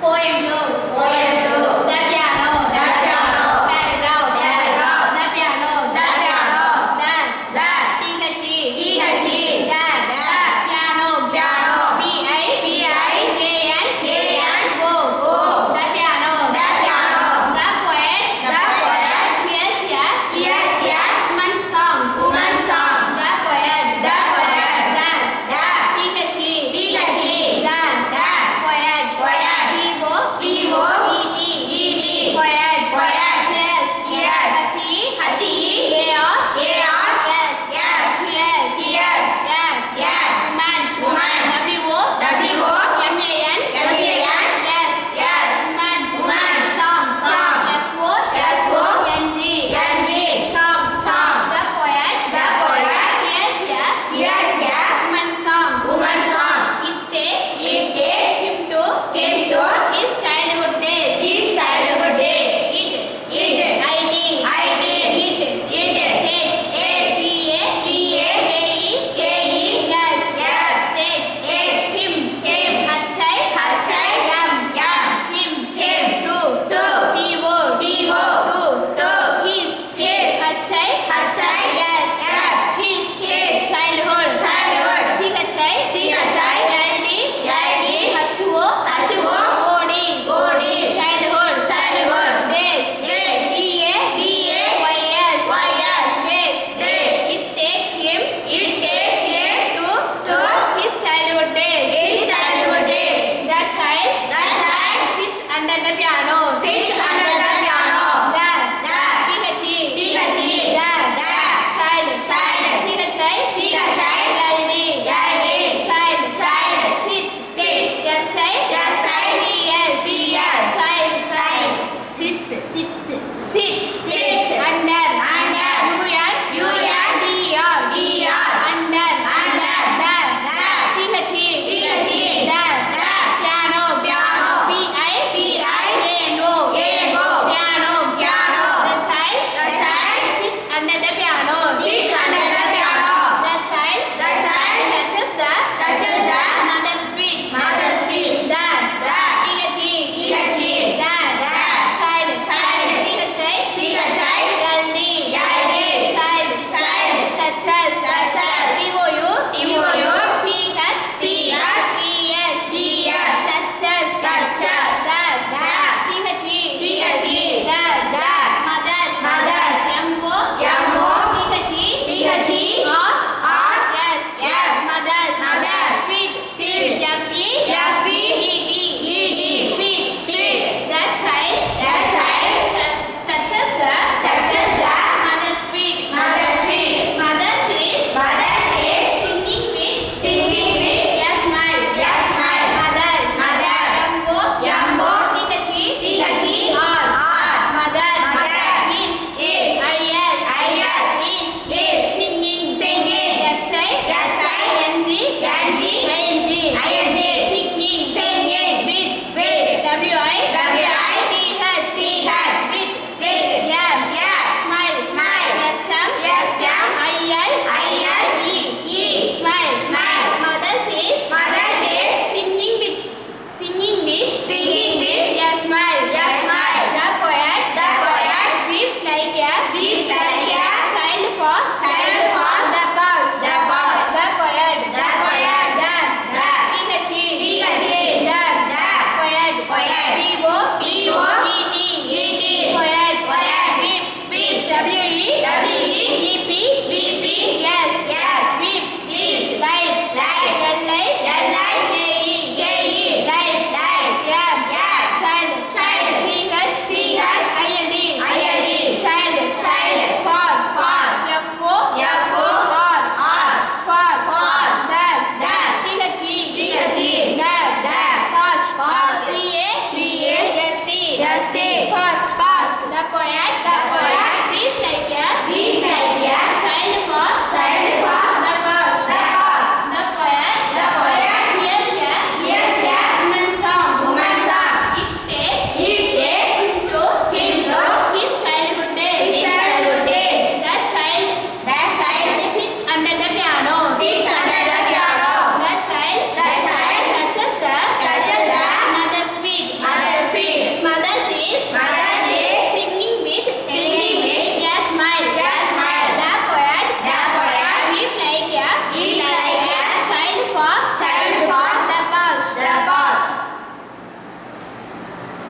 Poem no. Poem no. The piano. The piano. Paragraph. Paragraph. The piano. The piano. The. The. Tikachi. Tikachi. The. The. Piano. Piano. P-I. P-I. K-N. O. O. The piano. The piano. The poet. The poet. Here's a Here's a woman song. woman song. The poet. The poet. The. The. Tikachi. Tikachi. The. The. Poet. Poet. Tibo. Tibo. E-T. E-T. Poet. Poet. Yes. Yes. Hachi. Hachi. A-R. A-R. Yes. Yes. Yes. Yes. Yeah. Yeah. Woman. Woman. W. W. M-A-N. M-A-N. Yes. Yes. Woman. Woman. Song. Song. S-O. S-O. N-G. N-G. Song. Song. The poet. The poet. Yes. Here's a Woman song. woman song. It takes It takes him to him to his childhood days. his childhood days. It. It. I-D. I-D. It. It. Takes. Takes. C-A. T-A. K-E. K-E. Yes. Yes. Takes. Takes. Him. Him. Hachai. Hachai. Yam. Yam. Him. Him. To. To. Tivo. Tivo. To. To. His. His. Hachai. Hachai. Yes. Yes. His. His. Childhood. Childhood. C-Hachai. C-Hachai. L-D. L-D. Hachuo. Hachuo. O-D. O-D. Childhood. Childhood. Days. Days. D-A. D-A. Y-S. Y-S. Days. Days. It takes him It takes him to his childhood days. his childhood days. The child The child sits under the piano. sits under the piano. The The T-H-E. T-H-E. The The child child C-H-I. C-H-I. L-D. L-D. Child Child sits sits S-I. S-I. P-S. P-S. Child Child sits Sits. under Under. U-N U-N D-R D-R under Under. the The T-H-E. T-H-E. The The piano Piano. P-I. P-I. A-N-O A-N-O. piano Piano. The child The child sits under the piano. sits under the piano. The child The child touches the mother's feet. mother's feet. The The T-H-E. T-H-E. The The child child C-H-I. C-H-I. L-D L-D. child touches T-O-U T-O-U. C-H C-H E-S E-S touches Touches. The T-H-E T-H-E. The The mothers Mothers. M-O M-O T-H-E T-H-E. or Or yes Yes. mothers Mothers. feet Feet. F-E F-E. E-D E-D. feet Feet. the child The child touches the touches the mother's feet. mother's feet. Mothers is Mother is singing with singing with a smile. a smile. Mother. Mother. Yambo. Yambo. T-H-E. T-H-E. Or. Or. Mother. Mother. Is. Is. I-S. I-S. Is. Is. Singing. Singing. S-I. S-I. N-G. N-G. I-N-G. I-N-G. Singing. Singing. With. With. W-I. W-I. T-H. T-H. With. With. Yam. Yam. Smile. Smile. Yes-am. Yes-am. I-L. I-L. E. E. Smile. Smile. Mothers is Mother is singing with singing with